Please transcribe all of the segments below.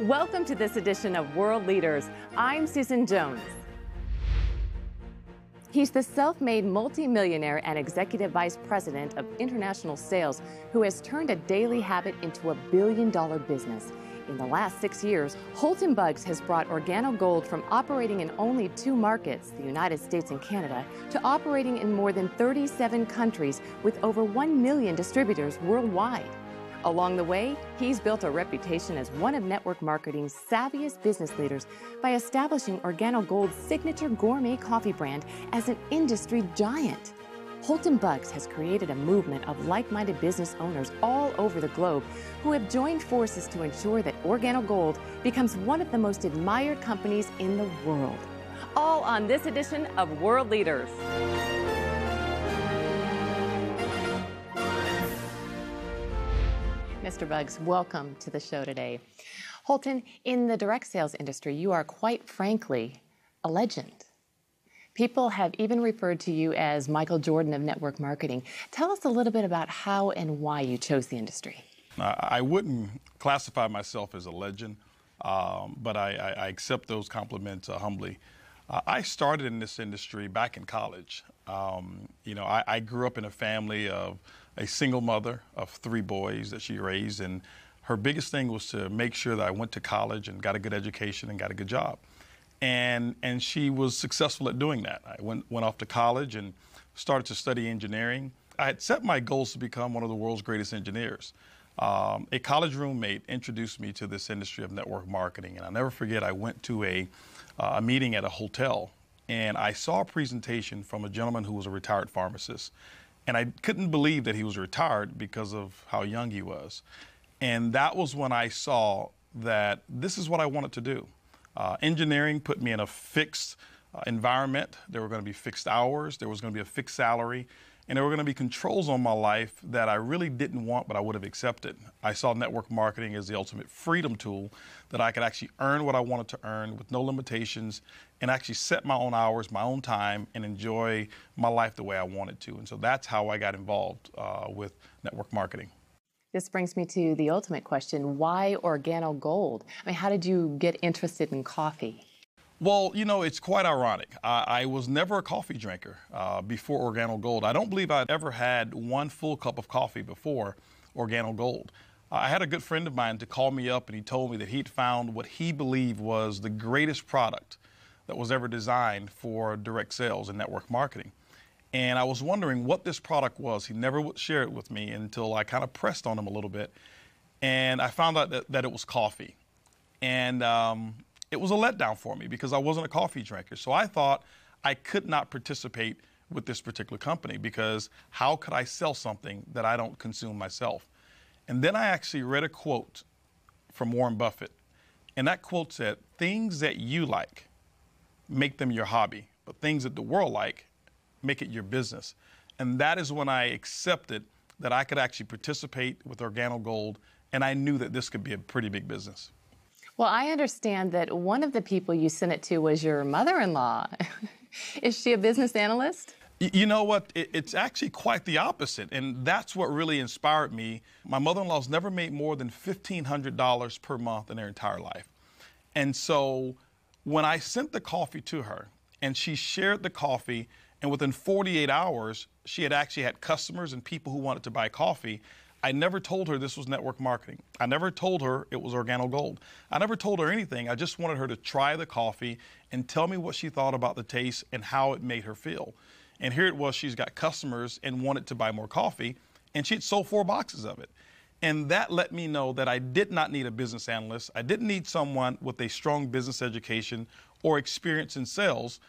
Welcome to this edition of World Leaders. I'm Susan Jones. He's the self-made multimillionaire and executive vice president of international sales who has turned a daily habit into a billion-dollar business. In the last 6 years, Holton Buggs has brought OrganoGold from operating in only 2 markets, the United States and Canada, to operating in more than 37 countries with over 1 million distributors worldwide. Along the way, he's built a reputation as one of network marketing's savviest business leaders by establishing OrganoGold's signature gourmet coffee brand as an industry giant. Holton Buggs has created a movement of like-minded business owners all over the globe who have joined forces to ensure that OrganoGold becomes one of the most admired companies in the world. All on this edition of World Leaders. Mr. Buggs, welcome to the show today. Holton, in the direct sales industry, you are quite frankly a legend. People have even referred to you as Michael Jordan of network marketing. Tell us a little bit about how and why you chose the industry. I wouldn't classify myself as a legend, but I accept those compliments humbly. I started in this industry back in college. I grew up in a family of a single mother of 3 boys that she raised, and her biggest thing was to make sure that I went to college and got a good education and got a good job. And she was successful at doing that. I went off to college and started to study engineering. I had set my goals to become one of the world's greatest engineers. A college roommate introduced me to this industry of network marketing, and I'll never forget, I went to a meeting at a hotel, and I saw a presentation from a gentleman who was a retired pharmacist. And I couldn't believe that he was retired because of how young he was. And that was when I saw that this is what I wanted to do. Engineering put me in a fixed environment. There were going to be fixed hours. There was going to be a fixed salary. And there were going to be controls on my life that I really didn't want, but I would have accepted. I saw network marketing as the ultimate freedom tool that I could actually earn what I wanted to earn with no limitations and actually set my own hours, my own time, and enjoy my life the way I wanted to. And so that's how I got involved with network marketing. This brings me to the ultimate question. Why OrganoGold? I mean, how did you get interested in coffee? Well, it's quite ironic. I was never a coffee drinker before OrganoGold. I don't believe I'd ever had one full cup of coffee before OrganoGold. I had a good friend of mine to call me up, and he told me that he'd found what he believed was the greatest product that was ever designed for direct sales and network marketing. And I was wondering what this product was. He never would share it with me until I kind of pressed on him a little bit. And I found out that it was coffee. And it was a letdown for me because I wasn't a coffee drinker. So I thought I could not participate with this particular company because how could I sell something that I don't consume myself? And then I actually read a quote from Warren Buffett. And that quote said, "Things that you like, make them your hobby, but things that the world like, make it your business." And that is when I accepted that I could actually participate with OrganoGold, and I knew that this could be a pretty big business. Well, I understand that one of the people you sent it to was your mother-in-law. Is she a business analyst? You know what? It's actually quite the opposite, and that's what really inspired me. My mother-in-law's never made more than $1,500 per month in her entire life. And so when I sent the coffee to her, and she shared the coffee, and within 48 hours, she had actually had customers and people who wanted to buy coffee. I never told her this was network marketing. I never told her it was OrganoGold. I never told her anything. I just wanted her to try the coffee and tell me what she thought about the taste and how it made her feel. And here it was, she's got customers and wanted to buy more coffee, and she had sold 4 boxes of it. And that let me know that I did not need a business analyst. I didn't need someone with a strong business education or experience in sales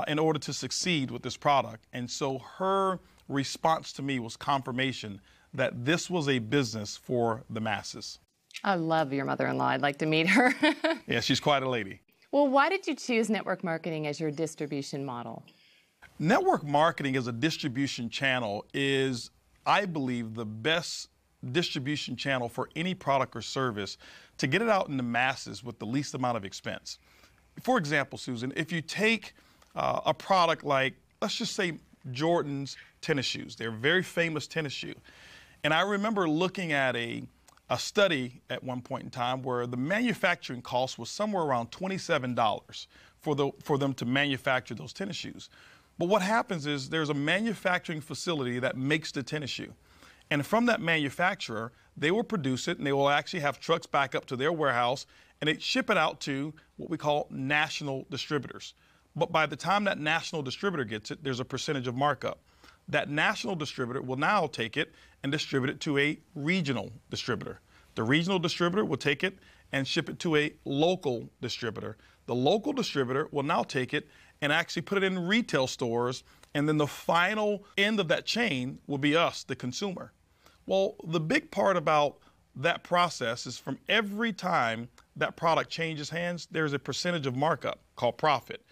in order to succeed with this product. And so her response to me was confirmation that this was a business for the masses. I love your mother-in-law. I'd like to meet her. Yeah, she's quite a lady. Well, why did you choose network marketing as your distribution model? Network marketing as a distribution channel is, I believe, the best distribution channel for any product or service to get it out in the masses with the least amount of expense. For example, Susan, if you take a product like, let's just say Jordan's tennis shoes. They're a very famous tennis shoe. And I remember looking at a a study at one point in time where the manufacturing cost was somewhere around $27 for them to manufacture those tennis shoes. But what happens is there's a manufacturing facility that makes the tennis shoe. And from that manufacturer, they will produce it, and they will actually have trucks back up to their warehouse, and they ship it out to what we call national distributors. But by the time that national distributor gets it, there's a percentage of markup. That national distributor will now take it and distribute it to a regional distributor. The regional distributor will take it and ship it to a local distributor. The local distributor will now take it and actually put it in retail stores, and then the final end of that chain will be us, the consumer. Well, the big part about that process is from every time that product changes hands, there's a percentage of markup called profit.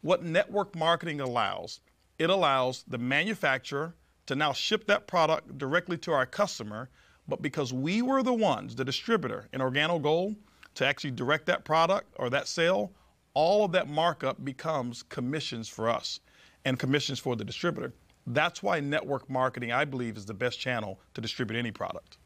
What network marketing allows, it allows the manufacturer to now ship that product directly to our customer, but because we were the ones, the distributor in OrganoGold, to actually direct that product or that sale, all of that markup becomes commissions for us and commissions for the distributor. That's why network marketing, I believe, is the best channel to distribute any product.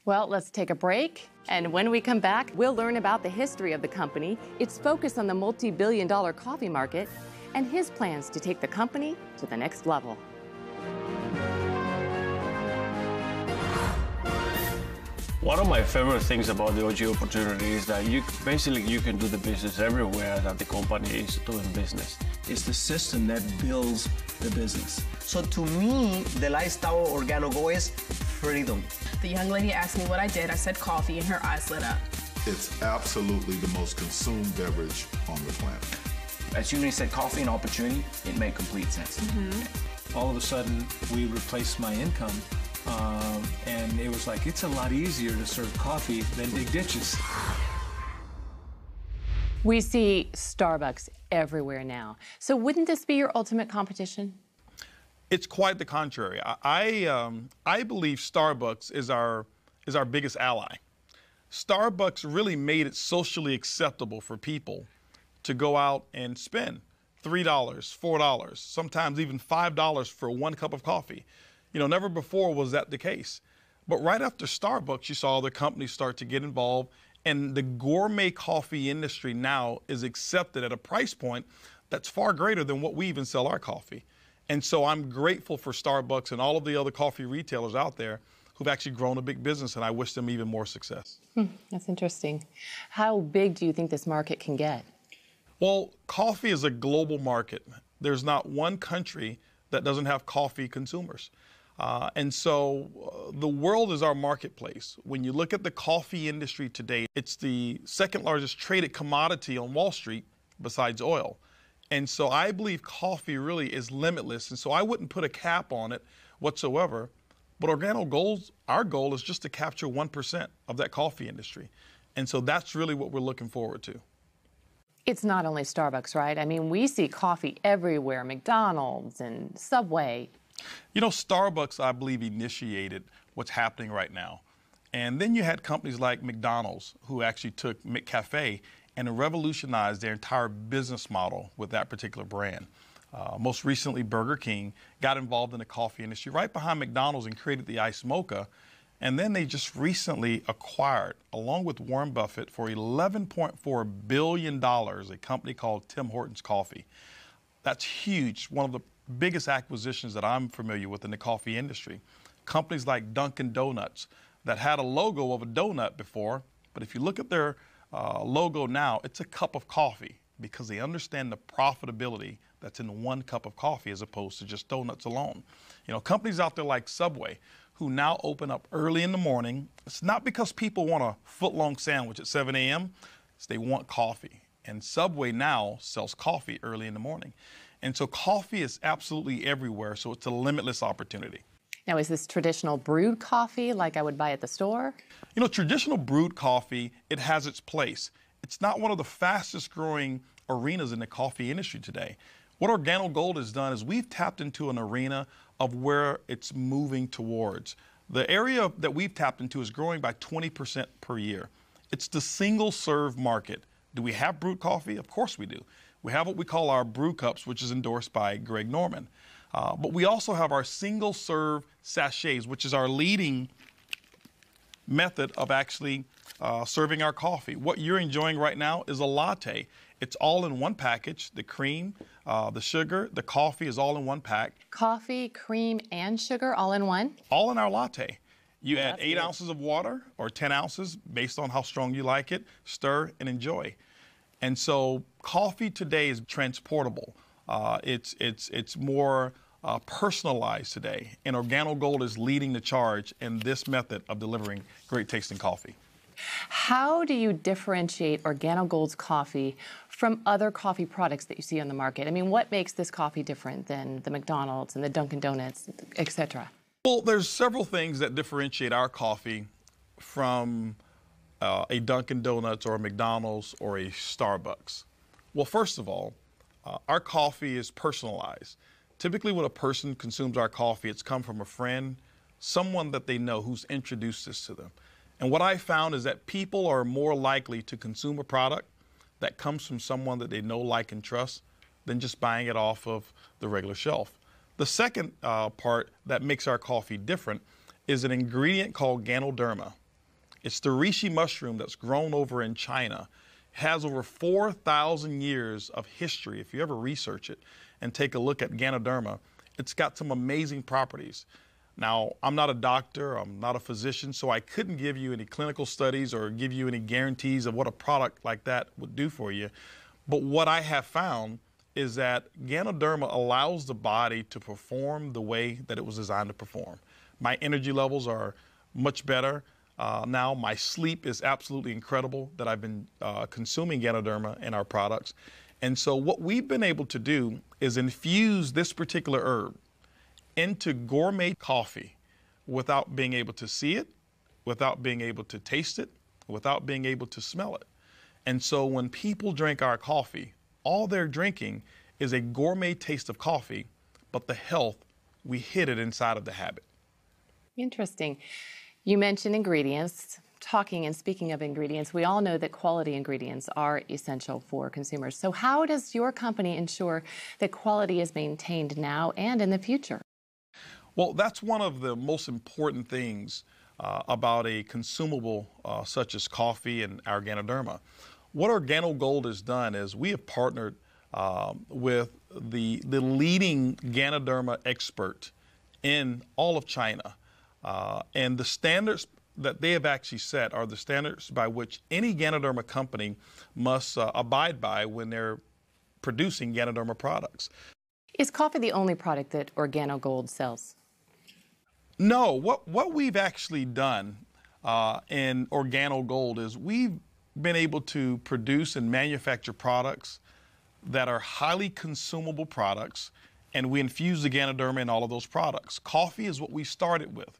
Well, let's take a break. And when we come back, we'll learn about the history of the company, its focus on the multi-billion-dollar coffee market, and his plans to take the company to the next level. One of my favorite things about the OG opportunity is that you can do the business everywhere that the company is doing business. It's the system that builds the business. So to me, the lifestyle of OrganoGold is freedom. The young lady asked me what I did. I said coffee, and her eyes lit up. It's absolutely the most consumed beverage on the planet. As soon as you said coffee and opportunity, it made complete sense. All of a sudden, we replaced my income. And it was like, it's a lot easier to serve coffee than dig ditches. We see Starbucks everywhere now. So wouldn't this be your ultimate competition? It's quite the contrary. I believe Starbucks is our biggest ally. Starbucks really made it socially acceptable for people to go out and spend $3, $4, sometimes even $5 for one cup of coffee. You know, never before was that the case. But right after Starbucks, you saw other companies start to get involved, and the gourmet coffee industry now is accepted at a price point that's far greater than what we even sell our coffee. And so I'm grateful for Starbucks and all of the other coffee retailers out there who've actually grown a big business, and I wish them even more success. That's interesting. How big do you think this market can get? Well, coffee is a global market. There's not one country that doesn't have coffee consumers. And so the world is our marketplace. When you look at the coffee industry today, it's the second largest traded commodity on Wall Street besides oil. And so I believe coffee really is limitless. And so I wouldn't put a cap on it whatsoever. But OrganoGold, our goal is just to capture 1% of that coffee industry. And so that's really what we're looking forward to. It's not only Starbucks, right? I mean, we see coffee everywhere, McDonald's and Subway. You know, Starbucks, I believe, initiated what's happening right now. And then you had companies like McDonald's who actually took McCafe and revolutionized their entire business model with that particular brand. Most recently, Burger King got involved in the coffee industry right behind McDonald's and created the Iced Mocha. And then they just recently acquired, along with Warren Buffett, for $11.4 billion, a company called Tim Hortons Coffee. That's huge, one of the biggest acquisitions that I'm familiar with in the coffee industry. Companies like Dunkin' Donuts that had a logo of a donut before, but if you look at their logo now, it's a cup of coffee because they understand the profitability that's in one cup of coffee as opposed to just donuts alone. You know, companies out there like Subway who now open up early in the morning. It's not because people want a foot-long sandwich at 7 a.m., it's they want coffee. And Subway now sells coffee early in the morning. And so coffee is absolutely everywhere, so it's a limitless opportunity. Now, is this traditional brewed coffee like I would buy at the store? You know, traditional brewed coffee, it has its place. It's not one of the fastest growing arenas in the coffee industry today. What OrganoGold has done is we've tapped into an arena of where it's moving towards. The area that we've tapped into is growing by 20% per year. It's the single serve market. Do we have brewed coffee? Of course we do. We have what we call our brew cups, which is endorsed by Greg Norman. But we also have our single serve sachets, which is our leading method of actually serving our coffee. What you're enjoying right now is a latte. It's all in one package. The cream, the sugar, the coffee is all in one pack. Coffee, cream, and sugar all in one? All in our latte. You add 8 ounces of water or 10 ounces based on how strong you like it, stir and enjoy. And so coffee today is transportable. It's more personalized today, and OrganoGold is leading the charge in this method of delivering great tasting coffee. How do you differentiate OrganoGold's coffee from other coffee products that you see on the market? I mean, what makes this coffee different than the McDonald's and the Dunkin' Donuts, etc.? Well, there's several things that differentiate our coffee from a Dunkin' Donuts or a McDonald's or a Starbucks. Well, first of all, our coffee is personalized. Typically when a person consumes our coffee, it's come from a friend, someone that they know who's introduced this to them. And what I found is that people are more likely to consume a product that comes from someone that they know, like, and trust than just buying it off of the regular shelf. The second part that makes our coffee different is an ingredient called Ganoderma. It's the reishi mushroom that's grown over in China. It has over 4,000 years of history. If you ever research it and take a look at Ganoderma, it's got some amazing properties. Now, I'm not a doctor, I'm not a physician, so I couldn't give you any clinical studies or give you any guarantees of what a product like that would do for you. But what I have found is that Ganoderma allows the body to perform the way that it was designed to perform. My energy levels are much better. Now my sleep is absolutely incredible that I've been consuming Ganoderma in our products. And so what we've been able to do is infuse this particular herb into gourmet coffee without being able to see it, without being able to taste it, without being able to smell it. And so when people drink our coffee, all they're drinking is a gourmet taste of coffee, but the health, we hid it inside of the habit. Interesting. You mentioned ingredients. Talking and speaking of ingredients, we all know that quality ingredients are essential for consumers. So how does your company ensure that quality is maintained now and in the future? Well, that's one of the most important things about a consumable such as coffee and our Ganoderma. What OrganoGold has done is we have partnered with the leading Ganoderma expert in all of China. And the standards that they have actually set are the standards by which any Ganoderma company must abide by when they're producing Ganoderma products. Is coffee the only product that OrganoGold sells? No, what we've actually done in OrganoGold is we've been able to produce and manufacture products that are highly consumable products, and we infuse the Ganoderma in all of those products. Coffee is what we started with.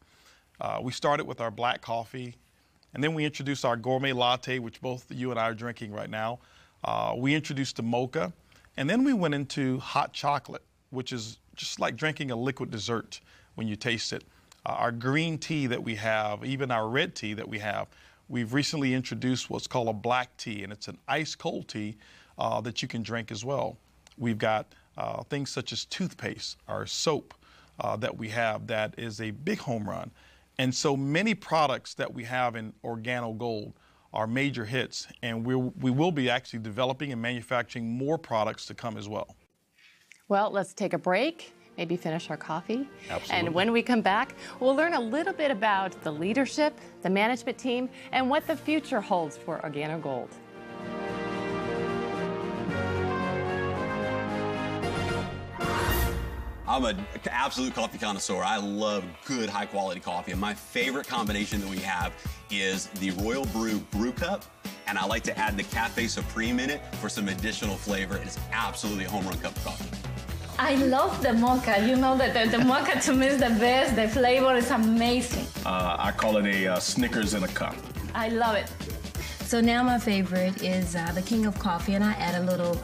We started with our black coffee, and then we introduced our gourmet latte, which both you and I are drinking right now. We introduced the mocha, and then we went into hot chocolate, which is just like drinking a liquid dessert when you taste it. Our green tea that we have, even our red tea that we have, we've recently introduced what's called a black tea, and it's an ice cold tea that you can drink as well. We've got things such as toothpaste, our soap that we have that is a big home run. And so many products that we have in OrganoGold are major hits, and we will be actually developing and manufacturing more products to come as well. Well, let's take a break, maybe finish our coffee. Absolutely. And when we come back, we'll learn a little bit about the leadership, the management team, and what the future holds for OrganoGold. I'm an absolute coffee connoisseur. I love good, high-quality coffee, and my favorite combination that we have is the Royal Brew Brew Cup, and I like to add the Cafe Supreme in it for some additional flavor. It's absolutely a home run cup of coffee. I love the mocha. You know that the mocha to me is the best. The flavor is amazing. I call it a Snickers in a cup. I love it. So now my favorite is the King of Coffee, and I add a little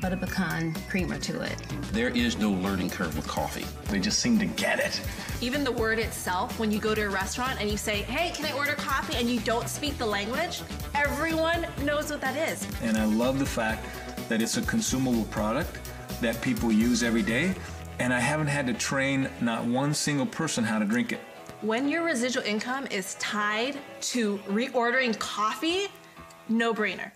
butter pecan creamer to it. There is no learning curve with coffee. They just seem to get it. Even the word itself, when you go to a restaurant and you say, hey, can I order coffee, and you don't speak the language, everyone knows what that is. And I love the fact that it's a consumable product that people use every day, and I haven't had to train not one single person how to drink it. When your residual income is tied to reordering coffee, no brainer.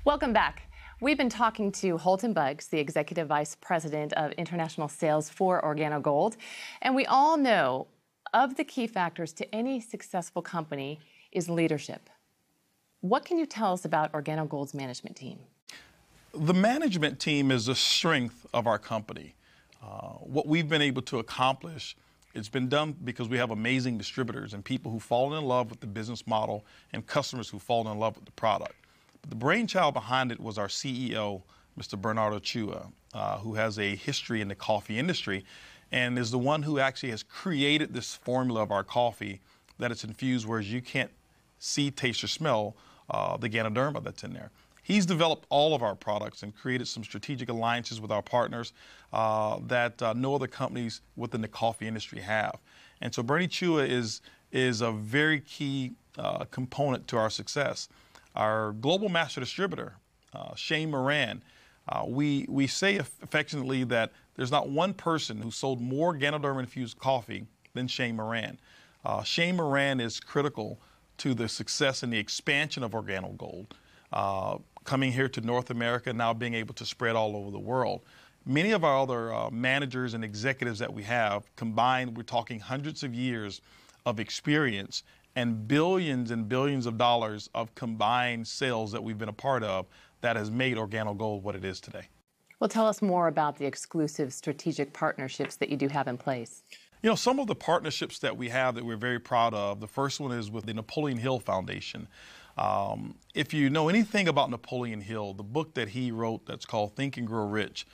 Welcome back. We've been talking to Holton Buggs, the Executive Vice President of International Sales for OrganoGold. And we all know of the key factors to any successful company is leadership. What can you tell us about OrganoGold's management team? The management team is the strength of our company. What we've been able to accomplish, it's been done because we have amazing distributors and people who fall in love with the business model and customers who fall in love with the product. But the brainchild behind it was our CEO, Mr. Bernardo Chua, who has a history in the coffee industry and is the one who actually has created this formula of our coffee that it's infused, whereas you can't see, taste, or smell the Ganoderma that's in there. He's developed all of our products and created some strategic alliances with our partners that no other companies within the coffee industry have. And so Bernie Chua is a very key component to our success. Our global master distributor, Shane Moran, we say affectionately that there's not one person who sold more Ganoderma-infused coffee than Shane Moran. Shane Moran is critical to the success and the expansion of OrganoGold, coming here to North America, now being able to spread all over the world. Many of our other managers and executives that we have combined, we're talking hundreds of years of experience and billions of dollars of combined sales that we've been a part of that has made OrganoGold what it is today. Well, tell us more about the exclusive strategic partnerships that you do have in place. You know, some of the partnerships that we have that we're very proud of, the first one is with the Napoleon Hill Foundation. If you know anything about Napoleon Hill, the book that he wrote that's called Think and Grow Rich,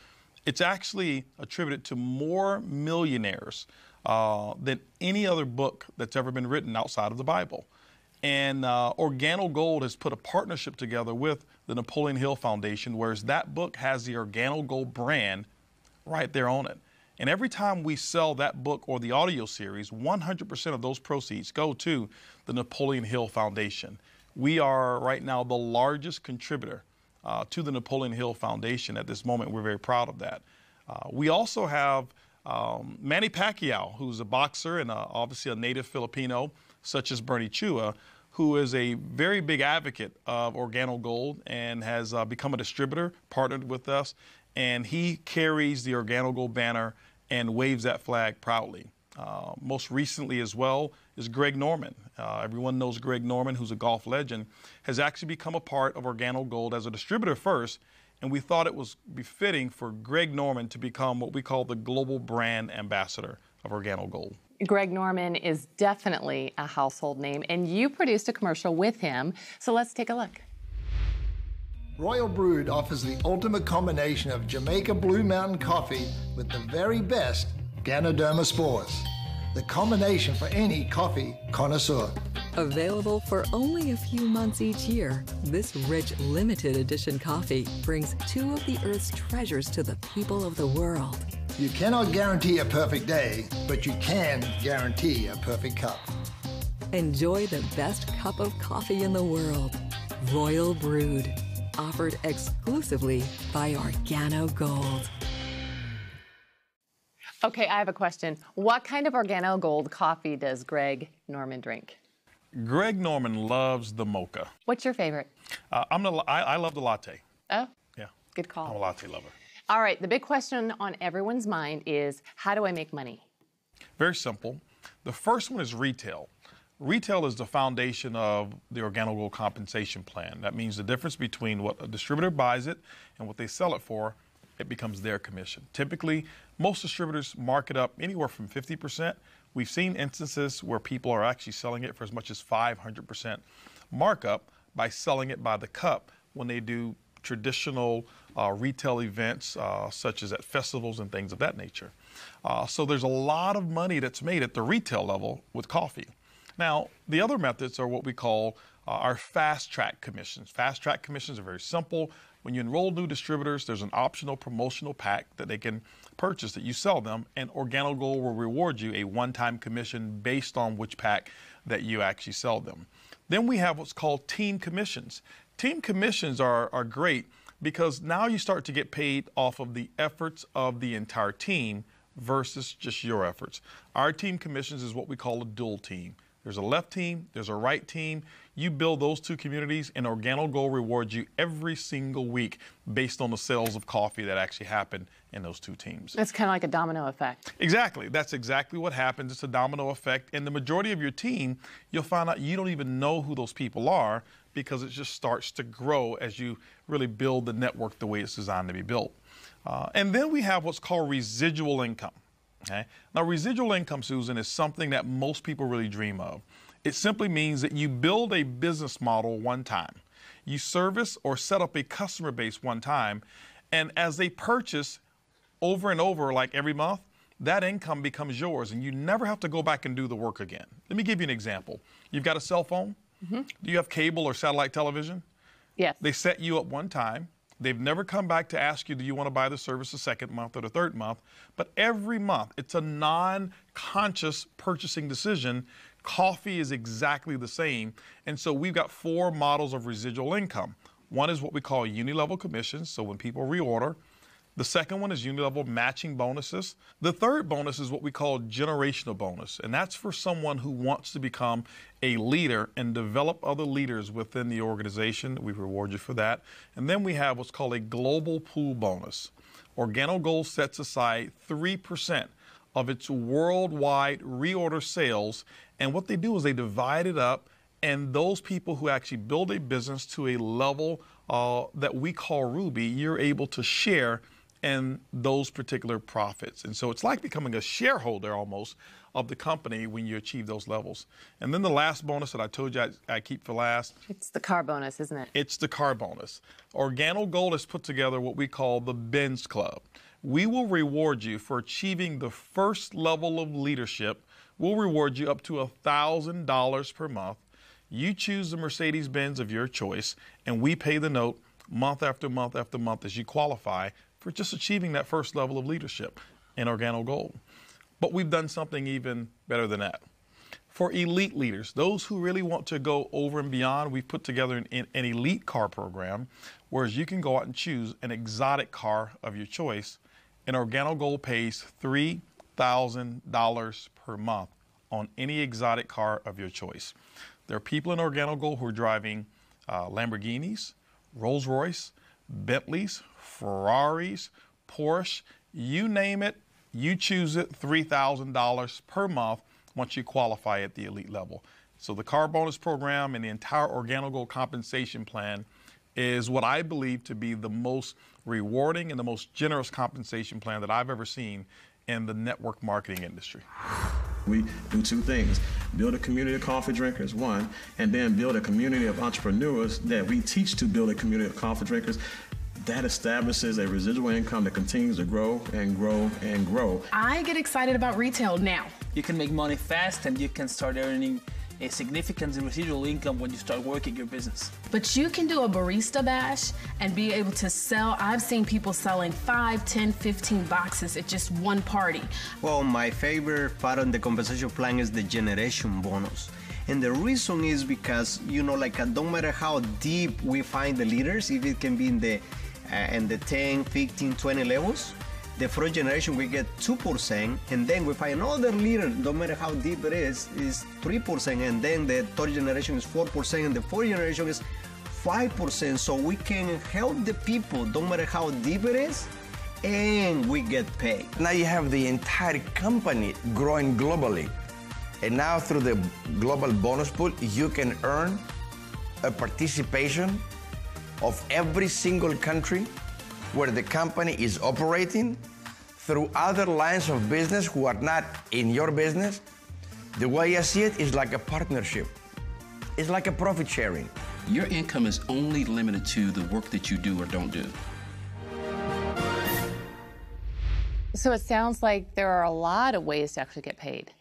it's actually attributed to more millionaires than any other book that's ever been written outside of the Bible. And OrganoGold has put a partnership together with the Napoleon Hill Foundation, whereas that book has the OrganoGold brand right there on it. And every time we sell that book or the audio series, 100% of those proceeds go to the Napoleon Hill Foundation. We are right now the largest contributor to the Napoleon Hill Foundation at this moment. We're very proud of that. We also have Manny Pacquiao, who's a boxer and obviously a native Filipino, such as Bernie Chua, who is a very big advocate of OrganoGold and has become a distributor, partnered with us, and he carries the OrganoGold banner and waves that flag proudly. Most recently as well is Greg Norman. Everyone knows Greg Norman, who's a golf legend, has actually become a part of OrganoGold as a distributor first, and we thought it was befitting for Greg Norman to become what we call the global brand ambassador of OrganoGold. Greg Norman is definitely a household name, and you produced a commercial with him, so let's take a look. Royal Brewed offers the ultimate combination of Jamaica Blue Mountain coffee with the very best Ganoderma spores. The combination for any coffee connoisseur. Available for only a few months each year, this rich limited edition coffee brings two of the Earth's treasures to the people of the world. You cannot guarantee a perfect day, but you can guarantee a perfect cup. Enjoy the best cup of coffee in the world. Royal Brewed. Offered exclusively by OrganoGold. Okay, I have a question. What kind of OrganoGold coffee does Greg Norman drink? Greg Norman loves the mocha. What's your favorite? I love the latte. Oh, yeah. Good call. I'm a latte lover. All right, the big question on everyone's mind is, how do I make money? Very simple. The first one is retail. Retail is the foundation of the OrganoGold compensation plan. That means the difference between what a distributor buys it and what they sell it for, it becomes their commission. Typically, most distributors mark it up anywhere from 50%. We've seen instances where people are actually selling it for as much as 500% markup by selling it by the cup when they do traditional retail events such as at festivals and things of that nature. So there's a lot of money that's made at the retail level with coffee. Now, the other methods are what we call our fast-track commissions. Fast-track commissions are very simple. When you enroll new distributors, there's an optional promotional pack that they can purchase that you sell them, and OrganoGold will reward you a one-time commission based on which pack that you actually sell them. Then we have what's called team commissions. Team commissions are great because now you start to get paid off of the efforts of the entire team versus just your efforts. Our team commissions is what we call a dual team. There's a left team, there's a right team. You build those two communities, and OrganoGold rewards you every single week based on the sales of coffee that actually happen in those two teams. It's kind of like a domino effect. Exactly. That's exactly what happens. It's a domino effect. And the majority of your team, you'll find out you don't even know who those people are because it just starts to grow as you really build the network the way it's designed to be built. And then we have what's called residual income. Okay? Now, residual income, Susan, is something that most people really dream of. It simply means that you build a business model one time. You service or set up a customer base one time, and as they purchase over and over, like every month, that income becomes yours, and you never have to go back and do the work again. Let me give you an example. You've got a cell phone. Mm-hmm. Do you have cable or satellite television? Yes. They set you up one time. They've never come back to ask you, do you want to buy the service the second month or the third month? But every month, it's a non-conscious purchasing decision. Coffee is exactly the same. And so we've got 4 models of residual income. One is what we call uni-level commissions, so when people reorder. The second one is uni-level matching bonuses. The third bonus is what we call generational bonus, and that's for someone who wants to become a leader and develop other leaders within the organization. We reward you for that. And then we have what's called a global pool bonus. OrganoGold sets aside 3% of its worldwide reorder sales, and what they do is they divide it up, and those people who actually build a business to a level that we call Ruby, you're able to share in those particular profits. And so it's like becoming a shareholder almost of the company when you achieve those levels. And then the last bonus that I told you I keep for last. It's the car bonus, isn't it? It's the car bonus. OrganoGold has put together what we call the Benz Club. We will reward you for achieving the first level of leadership. We'll reward you up to $1,000 per month. You choose the Mercedes-Benz of your choice, and we pay the note month after month after month as you qualify for just achieving that first level of leadership in OrganoGold. But we've done something even better than that. For elite leaders, those who really want to go over and beyond, we've put together an elite car program, whereas you can go out and choose an exotic car of your choice, and OrganoGold pays $3,000 per month on any exotic car of your choice. There are people in OrganoGold who are driving Lamborghinis, Rolls-Royce, Bentleys, Ferraris, Porsche, you name it, you choose it, $3,000 per month once you qualify at the elite level. So the car bonus program and the entire OrganoGold compensation plan is what I believe to be the most rewarding and the most generous compensation plan that I've ever seen in the network marketing industry. We do 2 things: build a community of coffee drinkers, one, and then build a community of entrepreneurs that we teach to build a community of coffee drinkers. That establishes a residual income that continues to grow and grow and grow. I get excited about retail now. You can make money fast and you can start earning a significant residual income when you start working your business. But you can do a barista bash and be able to sell. I've seen people selling 5, 10, 15 boxes at just one party. Well, my favorite part of the compensation plan is the generation bonus. And the reason is because, don't matter how deep we find the leaders, if it can be in the 10, 15, 20 levels, the first generation we get 2%, and then we find another leader, no matter how deep it is 3%, and then the third generation is 4%, and the fourth generation is 5%. So we can help the people, no matter how deep it is, and we get paid. Now you have the entire company growing globally. And now through the global bonus pool, you can earn a participation of every single country where the company is operating through other lines of business who are not in your business. The way I see it is like a partnership. It's like a profit sharing. Your income is only limited to the work that you do or don't do. So it sounds like there are a lot of ways to actually get paid.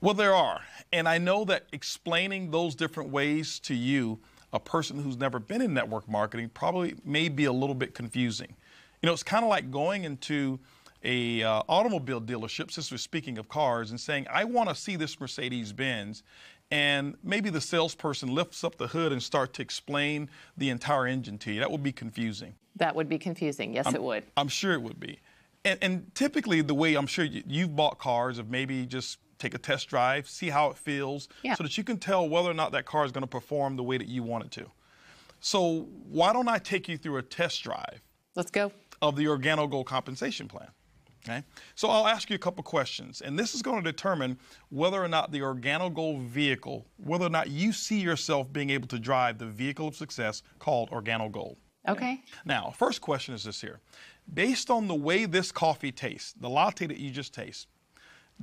Well, there are. And I know that explaining those different ways to you, a person who's never been in network marketing, probably may be a little bit confusing. It's kind of like going into a automobile dealership, since we're speaking of cars, and saying, I want to see this Mercedes-Benz. And maybe the salesperson lifts up the hood and starts to explain the entire engine to you. That would be confusing. That would be confusing. Yes, it would. I'm sure it would be. And typically the way I'm sure you've bought cars of maybe just take a test drive, see how it feels, so that you can tell whether or not that car is going to perform the way that you want it to. So why don't I take you through a test drive? Let's go. Of the OrganoGold compensation plan. Okay? So I'll ask you a couple questions, and this is going to determine whether or not the OrganoGold vehicle, whether or not you see yourself being able to drive the vehicle of success called OrganoGold. Okay. Now, first question is this here. Based on the way this coffee tastes, the latte that you just taste,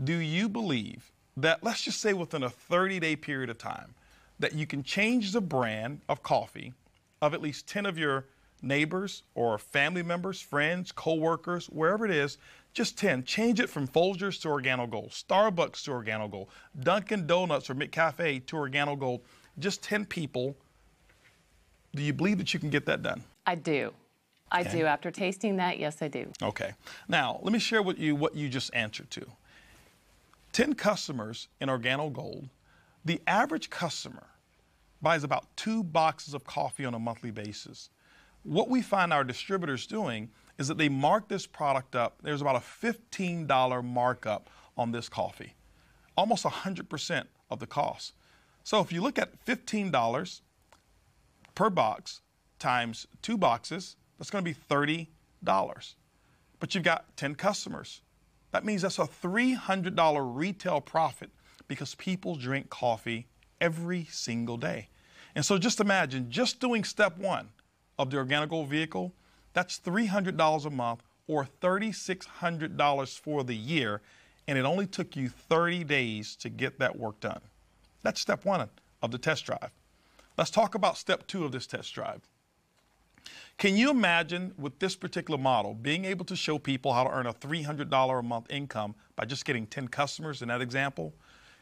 do you believe that, let's just say within a 30-day period of time, that you can change the brand of coffee of at least 10 of your neighbors or family members, friends, co-workers, wherever it is, just 10. Change it from Folgers to OrganoGold, Starbucks to OrganoGold, Dunkin' Donuts or McCafe to OrganoGold. Just 10 people. Do you believe that you can get that done? I do. I do. After tasting that, yes, I do. Okay. Now, let me share with you what you just answered to. 10 customers in OrganoGold, the average customer buys about 2 boxes of coffee on a monthly basis. What we find our distributors doing is that they mark this product up. There's about a $15 markup on this coffee, almost 100% of the cost. So if you look at $15 per box times 2 boxes, that's going to be $30. But you've got 10 customers. That means that's a $300 retail profit because people drink coffee every single day. And so just imagine, just doing step 1 of the OrganoGold vehicle, that's $300 a month or $3,600 for the year, and it only took you 30 days to get that work done. That's step 1 of the test drive. Let's talk about step 2 of this test drive. Can you imagine with this particular model being able to show people how to earn a $300 a month income by just getting 10 customers in that example?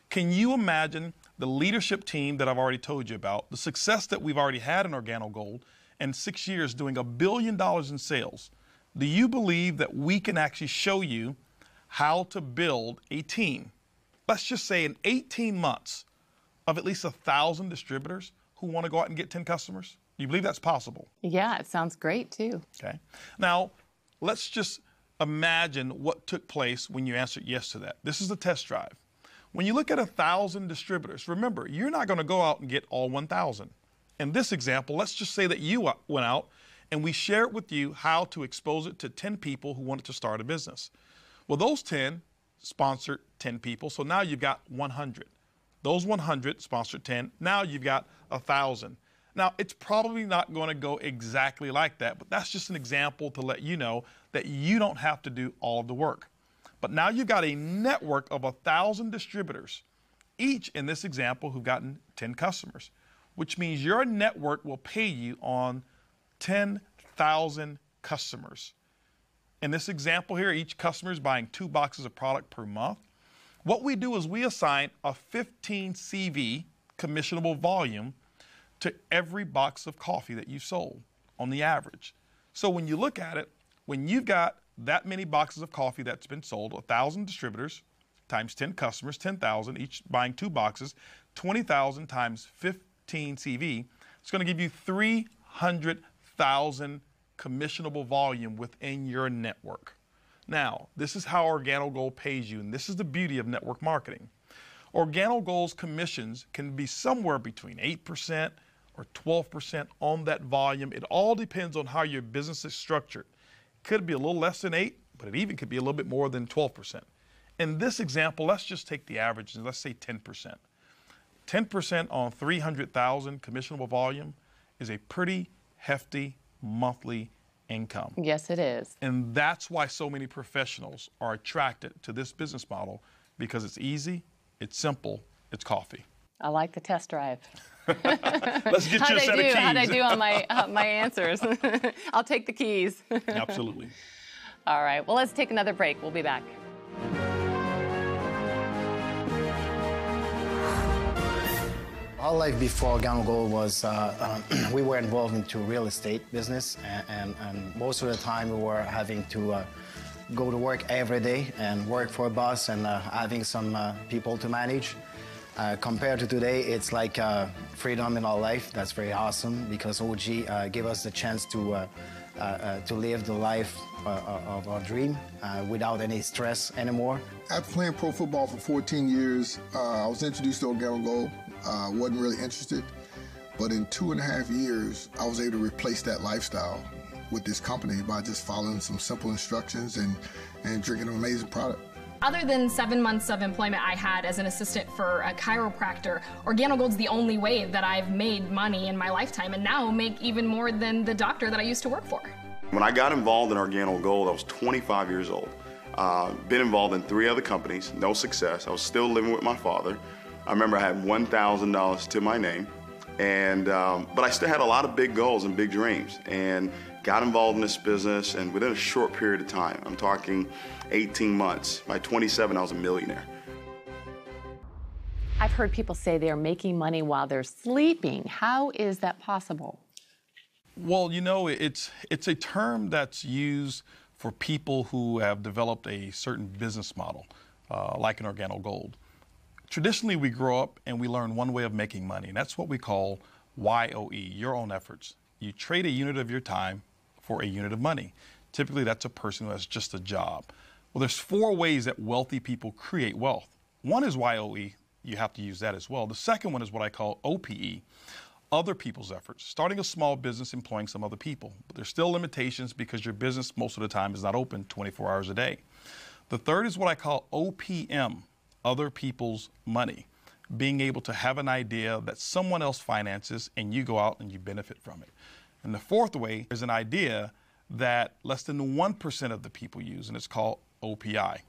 Can you imagine the leadership team that I've already told you about, the success that we've already had in OrganoGold, in 6 years doing $1 billion in sales? Do you believe that we can actually show you how to build a team, let's just say in 18 months, of at least 1,000 distributors who want to go out and get 10 customers? Do you believe that's possible? Yeah, it sounds great too. Okay. Now, let's just imagine what took place when you answered yes to that. This is the test drive. When you look at 1,000 distributors, remember, you're not going to go out and get all 1,000. In this example, let's just say that you went out and we shared with you how to expose it to 10 people who wanted to start a business. Well, those 10 sponsored 10 people, so now you've got 100. Those 100 sponsored 10, now you've got 1,000. Now, it's probably not going to go exactly like that, but that's just an example to let you know that you don't have to do all of the work. But now you've got a network of 1,000 distributors, each in this example who've gotten 10 customers, which means your network will pay you on 10,000 customers. In this example here, each customer is buying 2 boxes of product per month. What we do is we assign a 15 CV commissionable volume to every box of coffee that you sold on the average. So when you look at it, when you've got that many boxes of coffee that's been sold, 1,000 distributors times 10 customers, 10,000, each buying 2 boxes, 20,000 times 15 CV, it's going to give you 300,000 commissionable volume within your network. Now, this is how OrganoGold pays you, and this is the beauty of network marketing. OrganoGold's commissions can be somewhere between 8% or 12% on that volume. It all depends on how your business is structured. It could be a little less than 8, but it even could be a little bit more than 12%. In this example, let's just take the average and let's say 10%. 10% on 300,000 commissionable volume is a pretty hefty monthly income. Yes, it is. And that's why so many professionals are attracted to this business model, because it's easy, it's simple, it's coffee. I like the test drive. Let's get you a set of keys. How'd I do on my answers? I'll take the keys. Absolutely. All right, well, let's take another break. We'll be back. Our life before OrganoGold was, we were involved into real estate business, and most of the time we were having to go to work every day and work for a boss and having some people to manage. Compared to today, it's like freedom in our life. That's very awesome because OG gave us the chance to live the life of a dream without any stress anymore. After playing pro football for 14 years, I was introduced to Organo Gold. Wasn't really interested, but in 2.5 years, I was able to replace that lifestyle with this company by just following some simple instructions and drinking an amazing product. Other than 7 months of employment I had as an assistant for a chiropractor, Organo Gold's the only way that I've made money in my lifetime, and now make even more than the doctor that I used to work for. When I got involved in Organo Gold, I was 25 years old. Been involved in 3 other companies, no success. I was still living with my father. I remember I had $1,000 to my name, and but I still had a lot of big goals and big dreams, and got involved in this business, and within a short period of time, I'm talking 18 months, by 27 I was a millionaire. I've heard people say they're making money while they're sleeping. How is that possible? Well, you know, it's a term that's used for people who have developed a certain business model, like an Organo Gold. Traditionally, we grow up and we learn one way of making money, and that's what we call YOE, your own efforts. You trade a unit of your time for a unit of money. Typically, that's a person who has just a job. Well, there's 4 ways that wealthy people create wealth. One is YOE. You have to use that as well. The second one is what I call OPE, other people's efforts. Starting a small business, employing some other people. But there's still limitations because your business most of the time is not open 24 hours a day. The third is what I call OPM, other people's money. Being able to have an idea that someone else finances and you go out and you benefit from it. And the fourth way is an idea that less than 1% of the people use, and it's called OPI,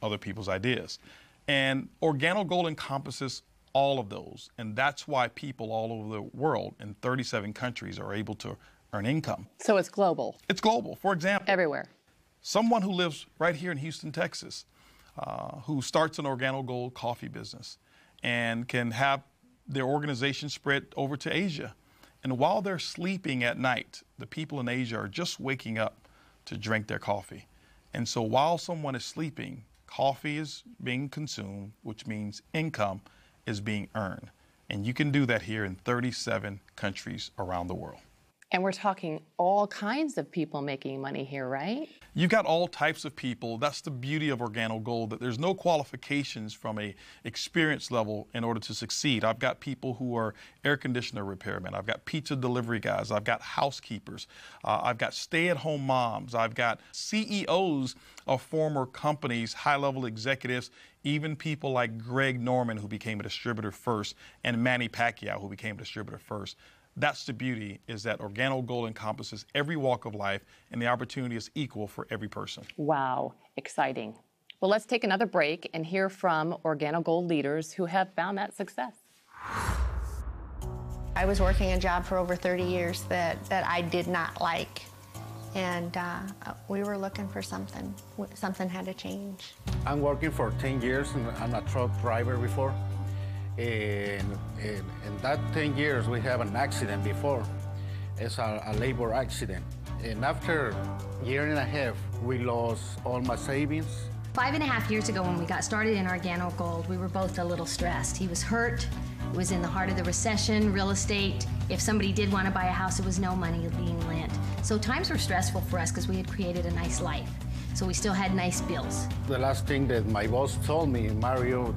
other people's ideas. And Organo Gold encompasses all of those, and that's why people all over the world in 37 countries are able to earn income. So it's global? It's global. For example, everywhere. Someone who lives right here in Houston, Texas, who starts an Organo Gold coffee business and can have their organization spread over to Asia. And while they're sleeping at night, the people in Asia are just waking up to drink their coffee. And so while someone is sleeping, coffee is being consumed, which means income is being earned. And you can do that here in 37 countries around the world. And we're talking all kinds of people making money here, right? You've got all types of people. That's the beauty of Organo Gold, that there's no qualifications from a experience level in order to succeed. I've got people who are air conditioner repairmen. I've got pizza delivery guys. I've got housekeepers. I've got stay-at-home moms. I've got CEOs of former companies, high-level executives, even people like Greg Norman, who became a distributor first, and Manny Pacquiao, who became a distributor first. That's the beauty, is that Organo Gold encompasses every walk of life, and the opportunity is equal for every person. Wow, exciting. Well, let's take another break and hear from Organo Gold leaders who have found that success. I was working a job for over 30 years that I did not like, and we were looking for something. Something had to change. I'm working for 10 years, and I'm a truck driver before. In that 10 years, we have an accident before. It's a labor accident. And after a year and a half, we lost all my savings. 5.5 years ago when we got started in Organo Gold, we were both a little stressed. He was hurt, it was in the heart of the recession, real estate. If somebody did want to buy a house, it was no money being lent. So times were stressful for us because we had created a nice life. So we still had nice bills. The last thing that my boss told me, Mario,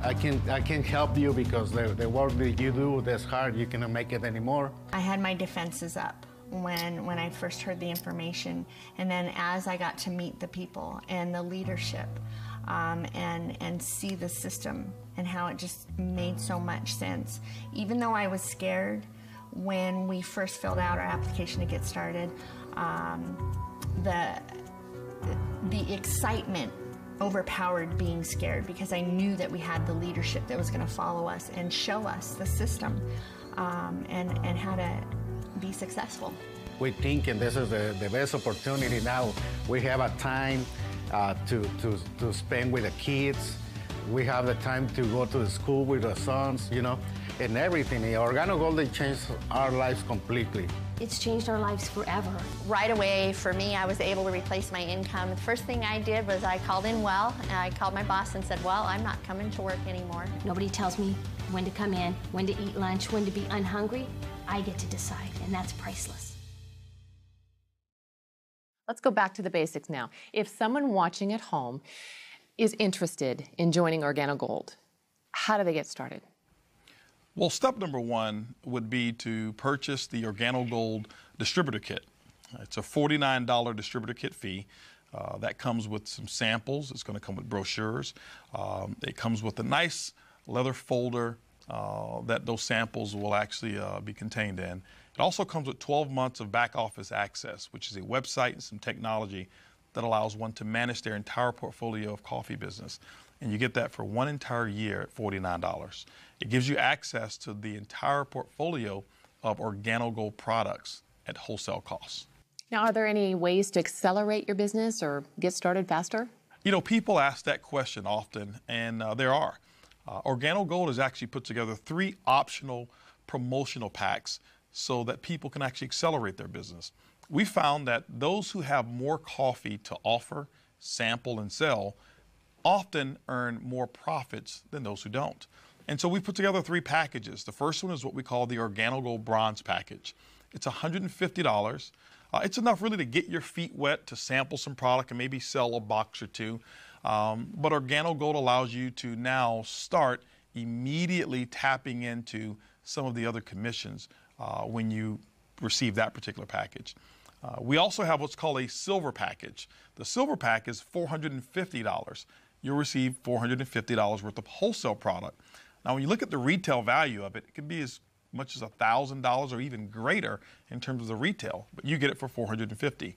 I can help you because the work that you do that's hard, you cannot make it anymore. I had my defenses up when I first heard the information, and then as I got to meet the people and the leadership and see the system and how it just made so much sense. Even though I was scared when we first filled out our application to get started, the excitement overpowered being scared because I knew that we had the leadership that was going to follow us and show us the system and how to be successful. We think, and this is the best opportunity now, we have a time to spend with the kids. We have the time to go to the school with the sons, and everything. Organo Gold changed our lives completely. It's changed our lives forever. Right away, for me, I was able to replace my income. The first thing I did was I called in well, and I called my boss and said, well, I'm not coming to work anymore. Nobody tells me when to come in, when to eat lunch, when to be unhungry. I get to decide, and that's priceless. Let's go back to the basics now. If someone watching at home is interested in joining OrganoGold, how do they get started? Well, step number one would be to purchase the OrganoGold distributor kit. It's a $49 distributor kit fee. That comes with some samples. It's going to come with brochures. It comes with a nice leather folder that those samples will actually be contained in. It also comes with 12 months of back office access, which is a website and some technology that allows one to manage their entire portfolio of coffee business. And you get that for one entire year at $49. It gives you access to the entire portfolio of OrganoGold products at wholesale costs. Now, are there any ways to accelerate your business or get started faster? You know, people ask that question often, and there are. OrganoGold has actually put together 3 optional promotional packs so that people can actually accelerate their business. We found that those who have more coffee to offer, sample, and sell often earn more profits than those who don't. And so we put together 3 packages. The first one is what we call the OrganoGold Bronze Package. It's $150. It's enough really to get your feet wet, to sample some product and maybe sell a box or 2. But OrganoGold allows you to now start immediately tapping into some of the other commissions when you receive that particular package. We also have what's called a silver package. The silver pack is $450. You'll receive $450 worth of wholesale product. Now, when you look at the retail value of it, it can be as much as $1,000 or even greater in terms of the retail, but you get it for $450.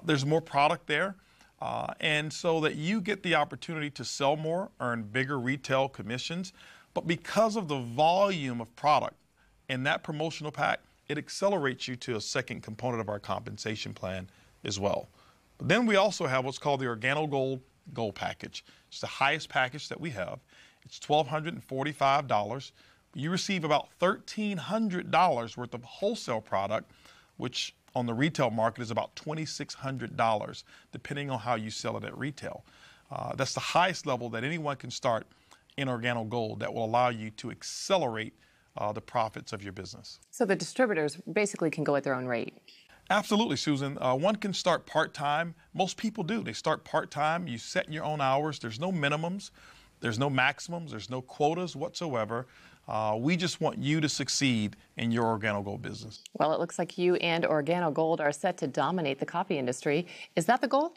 There's more product there, and so that you get the opportunity to sell more, earn bigger retail commissions, but because of the volume of product in that promotional pack, it accelerates you to a second component of our compensation plan as well. But then we also have what's called the OrganoGold Gold Package. It's the highest package that we have. It's $1,245. You receive about $1,300 worth of wholesale product, which on the retail market is about $2,600, depending on how you sell it at retail. That's the highest level that anyone can start in OrganoGold that will allow you to accelerate the profits of your business. So the distributors basically can go at their own rate. Absolutely, Susan. One can start part-time. Most people do. They start part-time. You set your own hours. There's no minimums. There's no maximums. There's no quotas whatsoever. We just want you to succeed in your OrganoGold business. Well, it looks like you and OrganoGold are set to dominate the coffee industry. Is that the goal?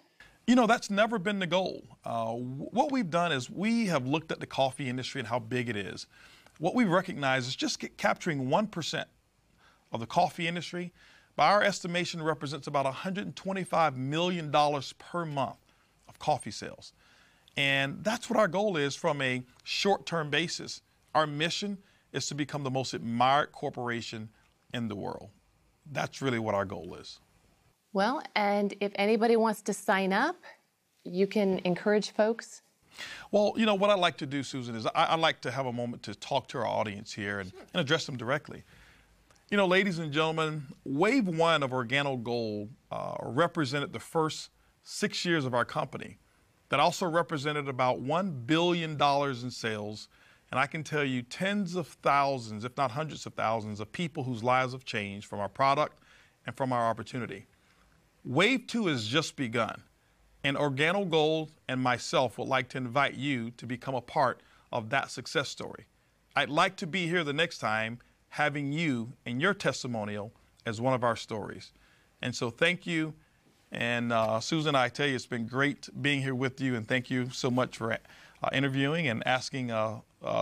You know, that's never been the goal. What we've done is we have looked at the coffee industry and how big it is. What we recognize is just capturing 1% of the coffee industry, by our estimation, represents about $125 million per month of coffee sales. And that's what our goal is from a short-term basis. Our mission is to become the most admired corporation in the world. That's really what our goal is. Well, and if anybody wants to sign up, you can encourage folks. Well, you know, what I'd like to do, Susan, is I'd like to have a moment to talk to our audience here and address them directly. You know, ladies and gentlemen, Wave 1 of OrganoGold represented the first 6 years of our company. That also represented about $1 billion in sales. And I can tell you tens of thousands, if not hundreds of thousands, of people whose lives have changed from our product and from our opportunity. Wave 2 has just begun. And OrganoGold and myself would like to invite you to become a part of that success story. I'd like to be here the next time having you and your testimonial as one of our stories. And so thank you. And Susan, I tell you, it's been great being here with you. And thank you so much for interviewing and asking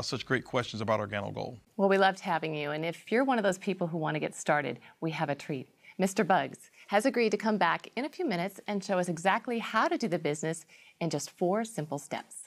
such great questions about OrganoGold. Well, we loved having you. And if you're one of those people who want to get started, we have a treat. Mr. Buggs has agreed to come back in a few minutes and show us exactly how to do the business in just 4 simple steps.